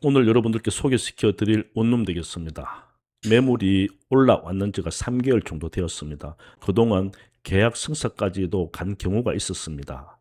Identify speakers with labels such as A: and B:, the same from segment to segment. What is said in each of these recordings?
A: 오늘 여러분들께 소개시켜 드릴 원룸 되겠습니다. 매물이 올라왔는 지가 3개월 정도 되었습니다. 그동안 계약 승사까지도 간 경우가 있었습니다.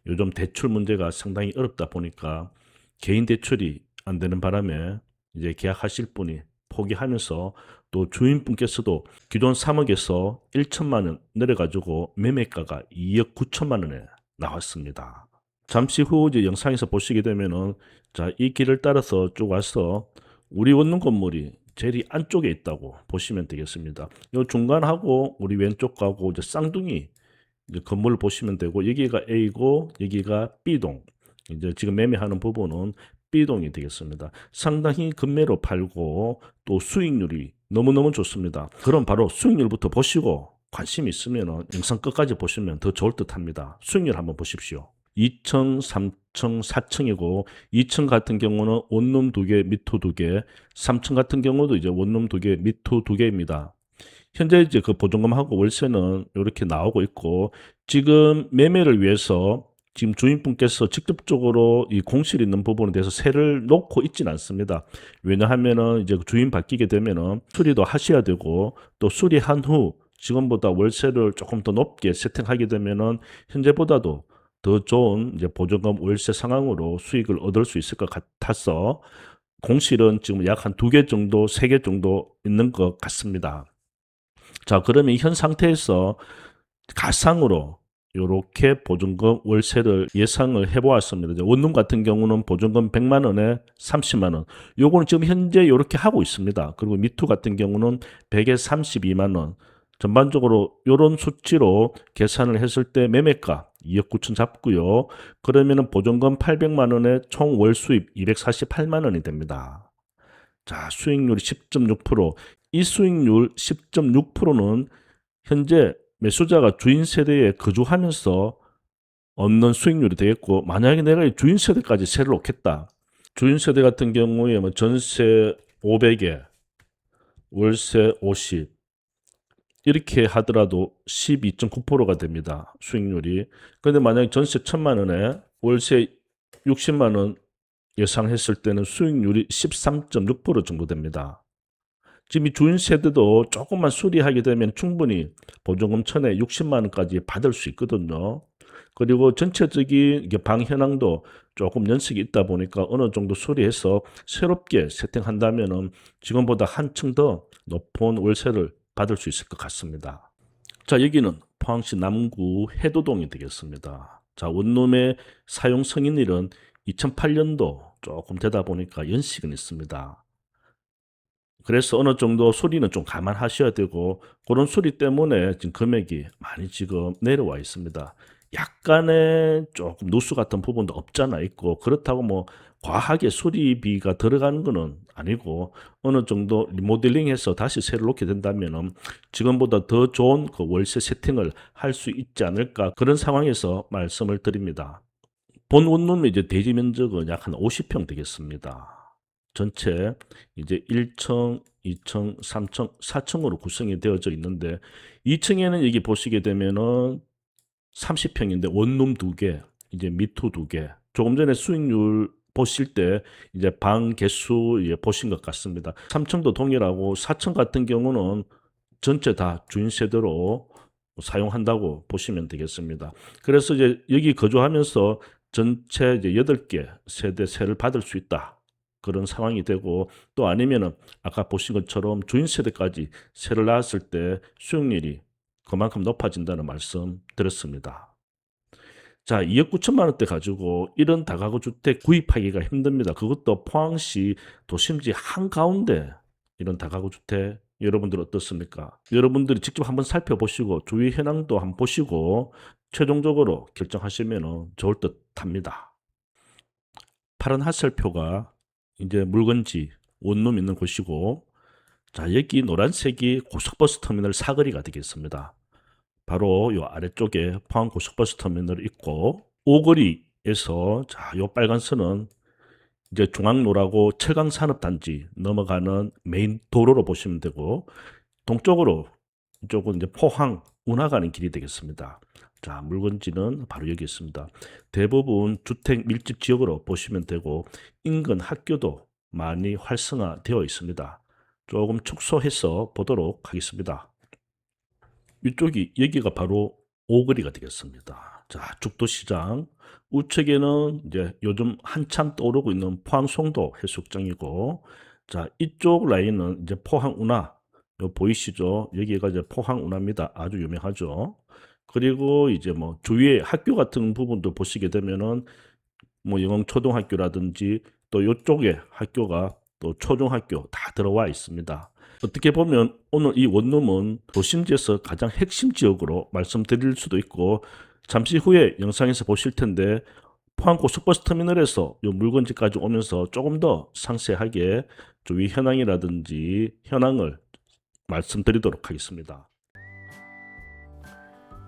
A: 요즘 대출 문제가 상당히 어렵다 보니까 개인 대출이 안 되는 바람에 이제 계약하실 분이 포기하면서 또 주인분께서도 기존 3억에서 1천만 원 내려가지고 매매가가 2억 9천만 원에 나왔습니다. 잠시 후 이제 영상에서 보시게 되면은 자, 이 길을 따라서 쭉 와서 우리 원룸 건물이 제일 안쪽에 있다고 보시면 되겠습니다. 요 중간하고 우리 왼쪽하고 이제 쌍둥이 이제 건물을 보시면 되고, 여기가 A고 여기가 B동. 이제 지금 매매하는 부분은 B동이 되겠습니다. 상당히 급매로 팔고 또 수익률이 너무너무 좋습니다. 그럼 바로 수익률부터 보시고 관심 있으면 영상 끝까지 보시면 더 좋을 듯 합니다. 수익률 한번 보십시오. 2층, 3층, 4층이고 2층 같은 경우는 원룸 2개, 미투 2개, 3층 같은 경우도 이제 원룸 2개, 미투 2개입니다. 현재 이제 그 보증금하고 월세는 이렇게 나오고 있고, 지금 매매를 위해서 지금 주인분께서 직접적으로 이 공실 있는 부분에 대해서 세를 놓고 있지는 않습니다. 왜냐하면은 이제 주인 바뀌게 되면은 수리도 하셔야 되고, 또 수리한 후 지금보다 월세를 조금 더 높게 세팅하게 되면은 현재보다도 더 좋은 이제 보증금 월세 상황으로 수익을 얻을 수 있을 것 같아서 공실은 지금 약 한 2개 정도, 3개 정도 있는 것 같습니다. 자, 그러면 현 상태에서 가상으로 요렇게 보증금 월세를 예상을 해 보았습니다. 원룸 같은 경우는 보증금 100만 원에 30만 원. 요거는 지금 현재 요렇게 하고 있습니다. 그리고 미투 같은 경우는 100에 32만 원. 전반적으로 요런 수치로 계산을 했을 때 매매가 2억 9천 잡고요. 그러면은 보증금 800만 원에 총 월 수입 248만 원이 됩니다. 자, 수익률이 10.6%. 이 수익률 10.6%는 현재 매수자가 주인 세대에 거주하면서 얻는 수익률이 되겠고, 만약에 내가 이 주인 세대까지 세를 놓겠다. 주인 세대 같은 경우에 뭐 전세 500에 월세 50 이렇게 하더라도 12.9%가 됩니다. 수익률이. 근데 만약에 전세 1000만 원에 월세 60만 원 예상했을 때는 수익률이 13.6% 정도 됩니다. 지금 이 주인 세대도 조금만 수리하게 되면 충분히 보증금 1000에 60만 원까지 받을 수 있거든요. 그리고 전체적인 이게 방 현황도 조금 연식이 있다 보니까 어느 정도 수리해서 새롭게 세팅한다면은 지금보다 한층 더 높은 월세를 받을 수 있을 것 같습니다. 자, 여기는 포항시 남구 해도동이 되겠습니다. 자, 원룸의 사용 승인일은 2008년도 조금 되다 보니까 연식은 있습니다. 그래서 어느 정도 수리는 좀 감안하셔야 되고, 그런 수리 때문에 지금 금액이 많이 지금 내려와 있습니다. 약간의 조금 누수 같은 부분도 없잖아 있고, 그렇다고 뭐 과하게 수리비가 들어가는 거는 아니고, 어느 정도 리모델링해서 다시 새로 놓게 된다면은 지금보다 더 좋은 그 월세 세팅을 할 수 있지 않을까, 그런 상황에서 말씀을 드립니다. 본 원룸의 이제 대지 면적은 약 한 50평 되겠습니다. 전체 이제 1층, 2층, 3층, 4층으로 구성이 되어져 있는데, 2층에는 여기 보시게 되면은 30평인데 원룸 2개, 이제 미투 2개. 조금 전에 수익률 보실 때 이제 방 개수 예, 보신 것 같습니다. 3층도 동일하고 4층 같은 경우는 전체 다 주인 세대로 사용한다고 보시면 되겠습니다. 그래서 이제 여기 거주하면서 전체 이제 8개 세대 세를 받을 수 있다. 그런 상황이 되고, 또 아니면은 아까 보신 것처럼 주인 세대까지 세를 낳았을 때 수익률이 그만큼 높아진다는 말씀 드렸습니다. 자, 2억 9천만 원대 가지고 이런 다가구 주택 구입하기가 힘듭니다. 그것도 포항시 도심지 한가운데 이런 다가구 주택, 여러분들 어떻습니까? 여러분들이 직접 한번 살펴보시고 주위 현황도 한번 보시고 최종적으로 결정하시면 좋을 듯 합니다. 파란 하설표가 이제 물건지 원룸 있는 곳이고, 자, 여기 노란색이 고속버스 터미널 사거리가 되겠습니다. 바로 요 아래쪽에 포항 고속버스 터미널이 있고, 오거리에서 자, 요 빨간 선은 이제 중앙로라고 철강산업단지 넘어가는 메인 도로로 보시면 되고, 동쪽으로 이쪽은 이제 포항 운하가는 길이 되겠습니다. 자, 물건지는 바로 여기 있습니다. 대부분 주택 밀집 지역으로 보시면 되고 인근 학교도 많이 활성화되어 있습니다. 조금 축소해서 보도록 하겠습니다. 이쪽이 여기가 바로 오거리가 되겠습니다. 자, 죽도시장 우측에는 이제 요즘 한참 떠오르고 있는 포항송도 해수욕장이고, 자, 이쪽 라인은 이제 포항운하. 요 보이시죠? 여기가 이제 포항운하입니다. 아주 유명하죠. 그리고 이제 뭐 주위에 학교 같은 부분도 보시게 되면은 뭐 영흥초등학교라든지 또 요쪽에 학교가 또 초중학교 다 들어와 있습니다. 어떻게 보면 오늘 이 원룸은 도심지에서 가장 핵심 지역으로 말씀드릴 수도 있고, 잠시 후에 영상에서 보실 텐데 포항 고속버스 터미널에서 이 물건지까지 오면서 조금 더 상세하게 주위 현황이라든지 현황을 말씀드리도록 하겠습니다.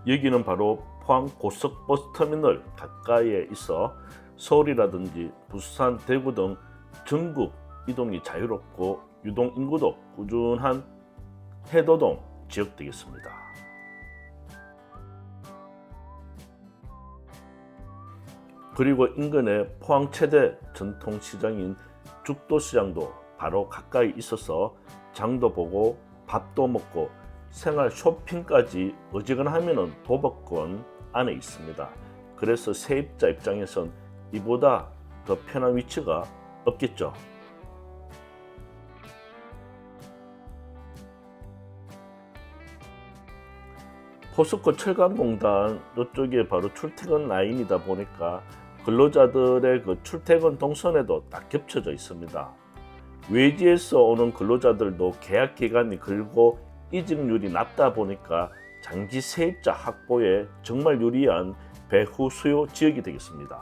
A: 여기는 바로 포항 고속버스 터미널 가까이에 있어 서울이라든지 부산, 대구 등 전국 이동이 자유롭고 유동 인구도 꾸준한 해도동 지역 되겠습니다. 그리고 인근에 포항 최대 전통시장인 죽도시장도 바로 가까이 있어서 장도 보고 밥도 먹고 생활 쇼핑까지 어지간하면 도보권 안에 있습니다. 그래서 세입자 입장에선 이보다 더 편한 위치가 없겠죠. 포스코 철강공단 이쪽에 바로 출퇴근 라인이다 보니까 근로자들의 그 출퇴근 동선에도 딱 겹쳐져 있습니다. 외지에서 오는 근로자들도 계약 기간이 길고 이직률이 낮다 보니까 장기 세입자 확보에 정말 유리한 배후 수요 지역이 되겠습니다.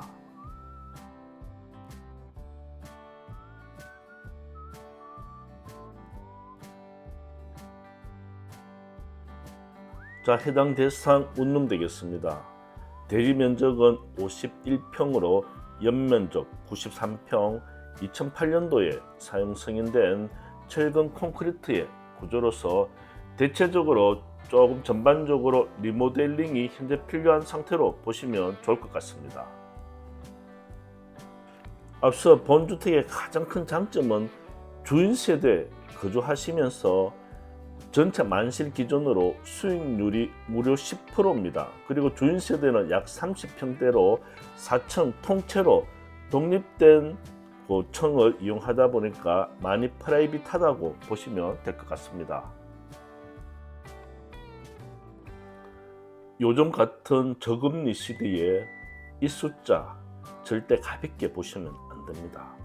A: 자, 해당 대상 원룸 되겠습니다. 대지 면적은 51평으로 연면적 93평, 2008년도에 사용 승인된 철근 콘크리트의 구조로서 대체적으로 조금 전반적으로 리모델링이 현재 필요한 상태로 보시면 좋을 것 같습니다. 앞서 본주택의 가장 큰 장점은 주인 세대 거주하시면서 전체 만실 기준으로 수익률이 무려 10%입니다. 그리고 주인 세대는 약 30평대로 4층 통째로 독립된 그 층을 이용하다 보니까 많이 프라이빗하다고 보시면 될 것 같습니다. 요즘 같은 저금리 시대에 이 숫자 절대 가볍게 보시면 안 됩니다.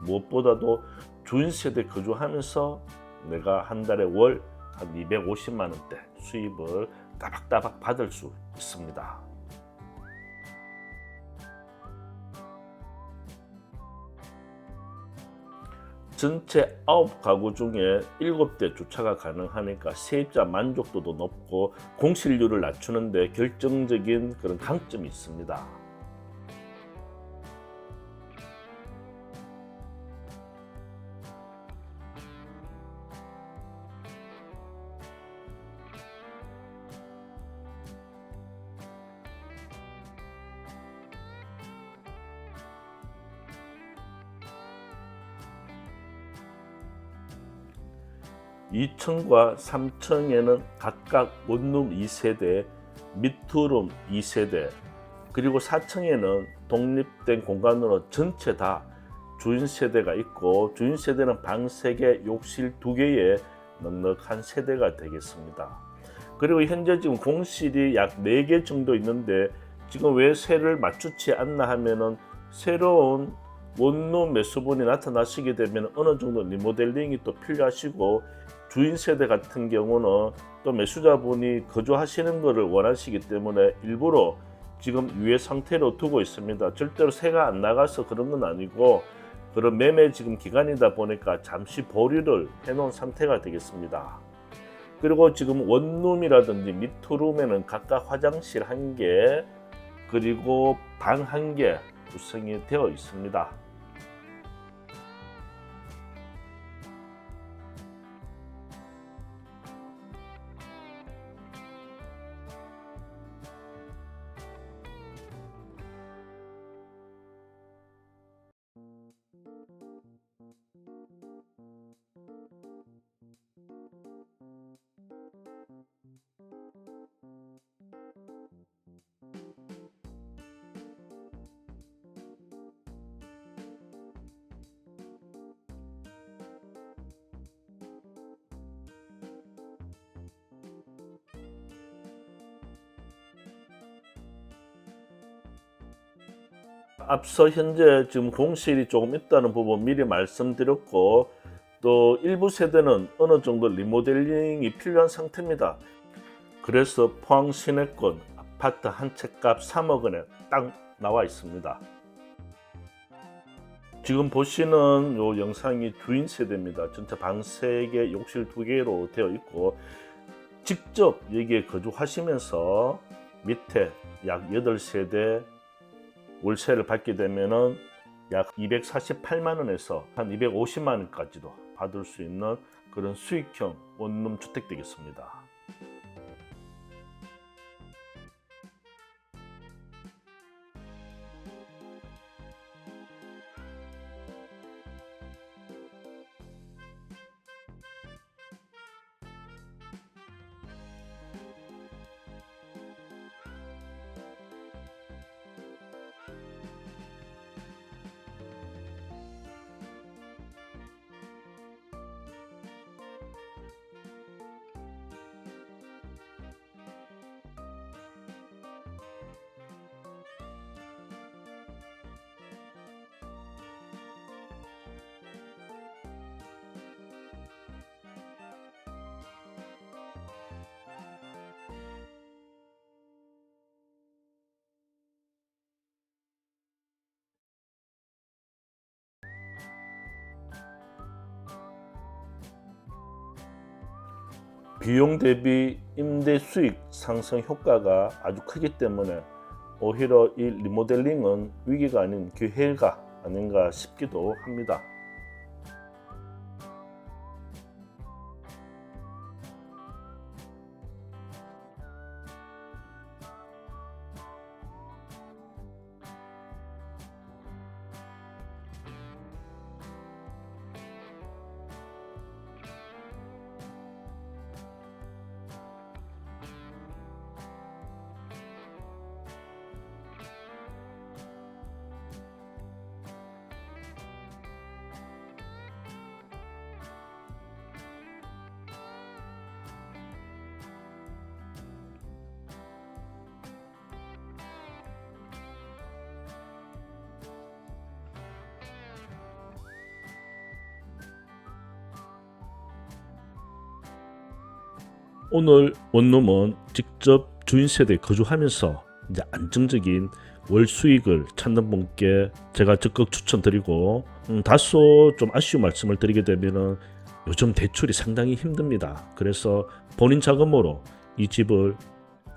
A: 무엇보다도 주인 세대 거주하면서 내가 한 달에 월 한 250만 원대 수입을 따박따박 받을 수 있습니다. 전체 9가구 중에 7대 주차가 가능하니까 세입자 만족도도 높고 공실률을 낮추는 데 결정적인 그런 강점이 있습니다. 2층과 3층에는 각각 원룸 2세대, 미투룸 2세대, 그리고 4층에는 독립된 공간으로 전체 다 주인 세대가 있고, 주인 세대는 방 3개, 욕실 2개의 넉넉한 세대가 되겠습니다. 그리고 현재 지금 공실이 약 4개 정도 있는데 지금 왜 세를 맞추지 않나 하면은 새로운 원룸 매수분이 나타나시게 되면 어느 정도 리모델링이 또 필요하시고, 주인 세대 같은 경우는 또 매수자분이 거주하시는 것을 원하시기 때문에 일부러 지금 유예 상태로 두고 있습니다. 절대로 세가 안 나가서 그런 건 아니고 그런 매매 지금 기간이다 보니까 잠시 보류를 해놓은 상태가 되겠습니다. 그리고 지금 원룸이라든지 미투룸에는 각각 화장실 1개 그리고 방 1개 구성이 되어 있습니다. 앞서 현재 지금 공실이 조금 있다는 부분 미리 말씀드렸고, 또 일부 세대는 어느 정도 리모델링이 필요한 상태입니다. 그래서 포항 시내권 아파트 한 채 값 3억 원에 딱 나와 있습니다. 지금 보시는 요 영상이 주인 세대입니다. 전체 방 3개, 욕실 2개로 되어 있고, 직접 여기에 거주하시면서 밑에 약 8세대 월세를 받게 되면은 약 248만 원에서 한 250만 원까지도 받을 수 있는 그런 수익형 원룸 주택 되겠습니다. 비용 대비 임대 수익 상승 효과가 아주 크기 때문에 오히려 이 리모델링은 위기가 아닌 기회가 아닌가 싶기도 합니다. 오늘 원룸은 직접 주인 세대에 거주하면서 이제 안정적인 월 수익을 찾는 분께 제가 적극 추천드리고, 다소 좀 아쉬운 말씀을 드리게 되면은 요즘 대출이 상당히 힘듭니다. 그래서 본인 자금으로 이 집을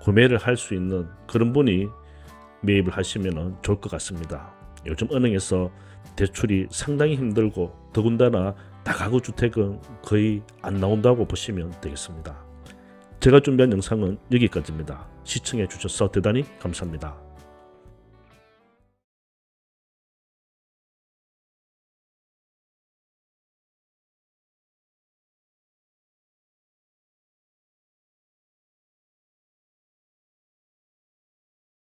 A: 구매를 할 수 있는 그런 분이 매입을 하시면 좋을 것 같습니다. 요즘 은행에서 대출이 상당히 힘들고, 더군다나 다가구 주택은 거의 안 나온다고 보시면 되겠습니다. 제가 준비한 영상은 여기까지입니다. 시청해 주셔서 대단히 감사합니다.